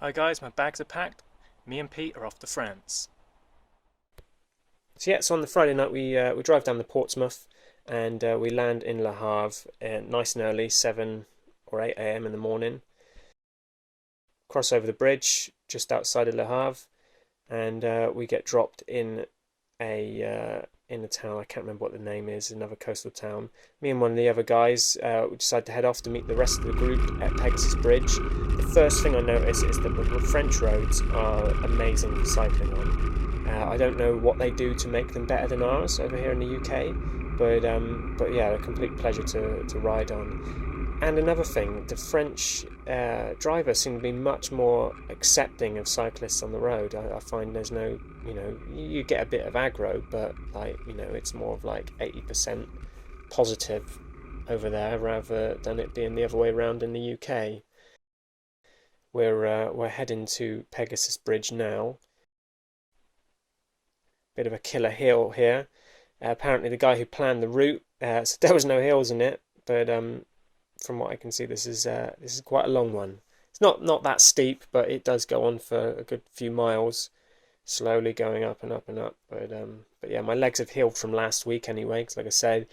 Hi guys, my bags are packed. Me and Pete are off to France. So yeah, so on the Friday night we drive down to Portsmouth and we land in Le Havre nice and early, 7 or 8 a.m. in the morning. Cross over the bridge just outside of Le Havre, and we get dropped in a town. I can't remember what the name is. Another coastal town. Me and one of the other guys we decide to head off to meet the rest of the group at Pegasus Bridge. The first thing I notice is that the French roads are amazing for cycling on. I don't know what they do to make them better than ours over here in the UK, but yeah, a complete pleasure to ride on. And another thing, the French drivers seem to be much more accepting of cyclists on the road. I find there's no, you get a bit of aggro, but it's more of like 80% positive over there rather than it being the other way around in the UK. We're heading to Pegasus Bridge now. Bit of a killer hill here. Apparently, the guy who planned the route said there was no hills in it, but from what I can see, this is quite a long one. It's not that steep, but it does go on for a good few miles, slowly going up and up and up. But yeah, my legs have healed from last week anyway. Because like I said,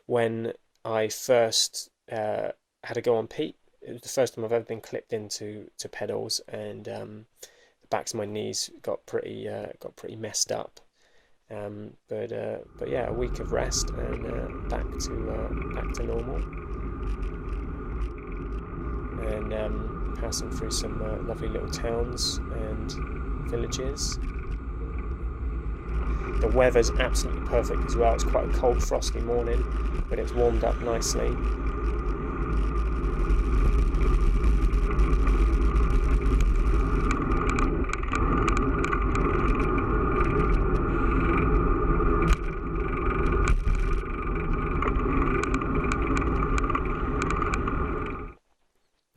when I first had to go on Pete, it was the first time I've ever been clipped into pedals, and the backs of my knees got pretty messed up. But yeah, a week of rest and back to normal. And passing through some lovely little towns and villages. The weather's absolutely perfect as well. It's quite a cold, frosty morning, but it's warmed up nicely.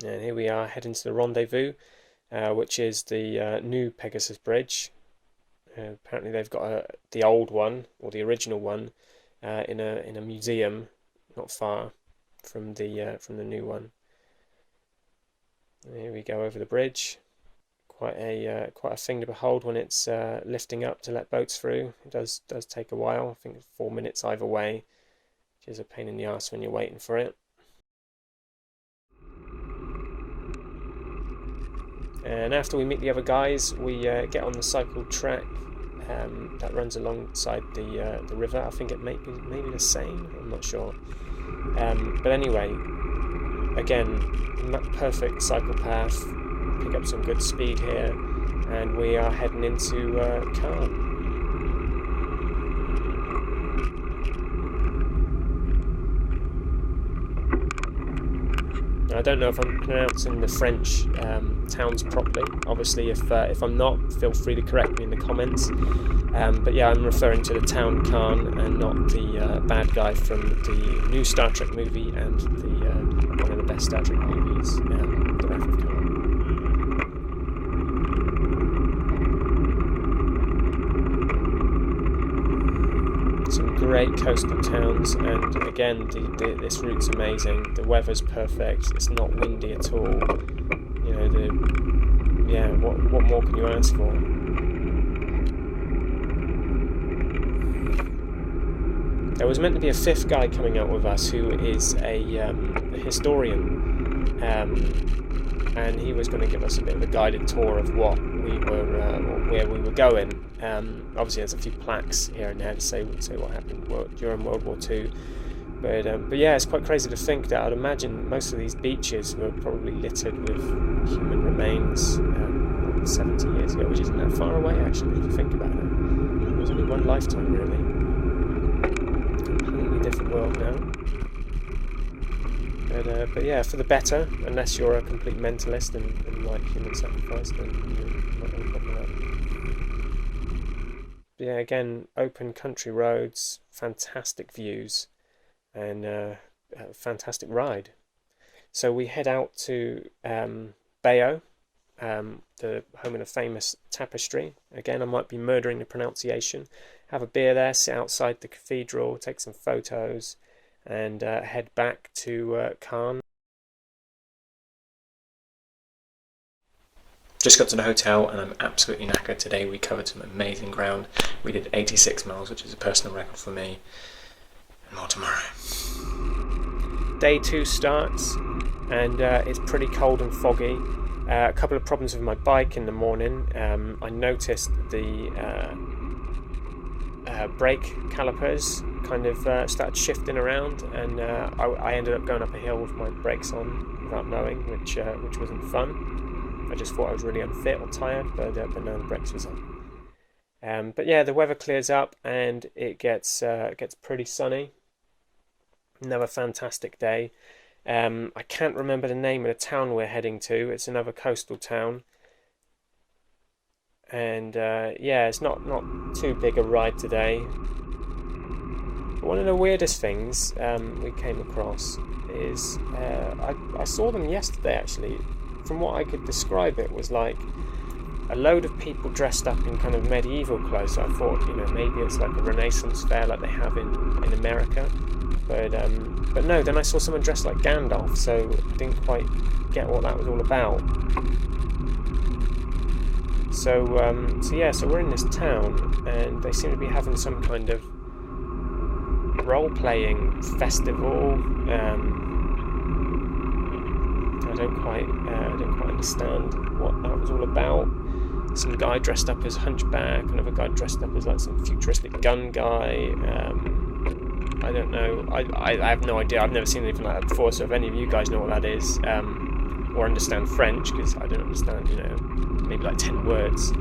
And here we are heading to the rendezvous, which is the new Pegasus Bridge. Apparently, they've got the old one or the original one in a museum not far from the new one. And here we go over the bridge. Quite a thing to behold when it's lifting up to let boats through. It does take a while. I think 4 minutes either way, which is a pain in the ass when you're waiting for it. And after we meet the other guys, we get on the cycle track that runs alongside the river. I think it may be maybe the Seine. I'm not sure. But anyway, again, perfect cycle path. Pick up some good speed here, and we are heading into Caen. I don't know if I'm pronouncing the French towns properly. Obviously, if I'm not, feel free to correct me in the comments. But yeah, I'm referring to the town Caen and not the bad guy from the new Star Trek movie and one of the best Star Trek movies, The Wrath of Khan. Some great coastal towns, and again, this route's amazing. The weather's perfect. It's not windy at all. What more can you ask for? There was meant to be a fifth guy coming out with us who is a historian, and he was going to give us a bit of a guided tour of what we were, or where we were going. Obviously, there's a few plaques here and there to say what happened during World War II. But yeah, it's quite crazy to think that I'd imagine most of these beaches were probably littered with human remains 70 years ago, which isn't that far away actually, if you think about it. It was only one lifetime, really. Completely different world now. But yeah, for the better, unless you're a complete mentalist and like human sacrifice, then you might have a problem with that. But yeah, again, open country roads, fantastic views, and a fantastic ride. So we head out to Bayeux, the home of the famous tapestry. Again, I might be murdering the pronunciation. Have a beer there, sit outside the cathedral, take some photos, and head back to Caen. Just got to the hotel and I'm absolutely knackered today. We covered some amazing ground. We did 86 miles, which is a personal record for me. And more tomorrow. Day 2 starts and it's pretty cold and foggy. A couple of problems with my bike in the morning. I noticed the brake calipers kind of started shifting around, and I ended up going up a hill with my brakes on without knowing, which wasn't fun. I just thought I was really unfit or tired, but no, the brakes was on. But yeah, the weather clears up and it gets pretty sunny. Another fantastic day. I can't remember the name of the town we're heading to. It's another coastal town. And yeah, it's not too big a ride today. One of the weirdest things we came across is I saw them yesterday actually. From what I could describe, it was like a load of people dressed up in kind of medieval clothes. So I thought, maybe it's like a Renaissance fair like they have in America. But no, then I saw someone dressed like Gandalf, so I didn't quite get what that was all about. So we're in this town, and they seem to be having some kind of role-playing festival. I don't quite understand what that was all about. Some guy dressed up as Hunchback, another guy dressed up as like some futuristic gun guy. I don't know. I have no idea. I've never seen anything like that before. So if any of you guys know what that is, or understand French, because I don't understand, maybe like 10 words,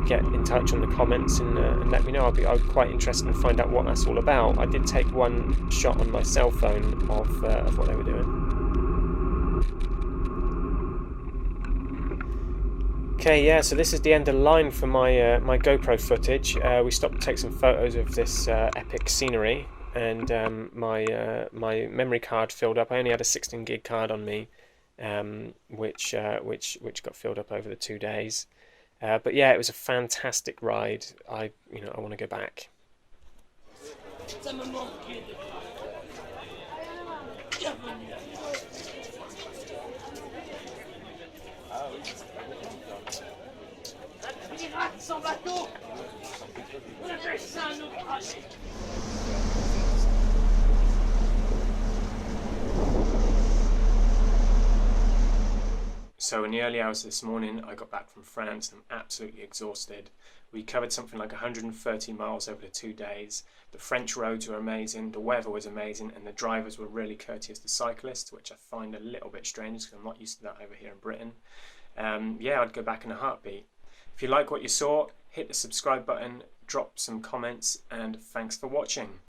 get in touch on the comments and let me know. I'd be quite interested in find out what that's all about. I did take one shot on my cell phone of what they were doing. Okay, yeah, so this is the end of the line for my my GoPro footage. We stopped to take some photos of this epic scenery, and my memory card filled up. I only had a 16 gig card on me, which got filled up over the 2 days. But yeah, it was a fantastic ride. I want to go back. So in the early hours this morning, I got back from France and I'm absolutely exhausted. We covered something like 130 miles over the 2 days. The French roads were amazing, the weather was amazing, and the drivers were really courteous to cyclists, which I find a little bit strange because I'm not used to that over here in Britain. Yeah, I'd go back in a heartbeat. If you like what you saw, hit the subscribe button, drop some comments, and thanks for watching.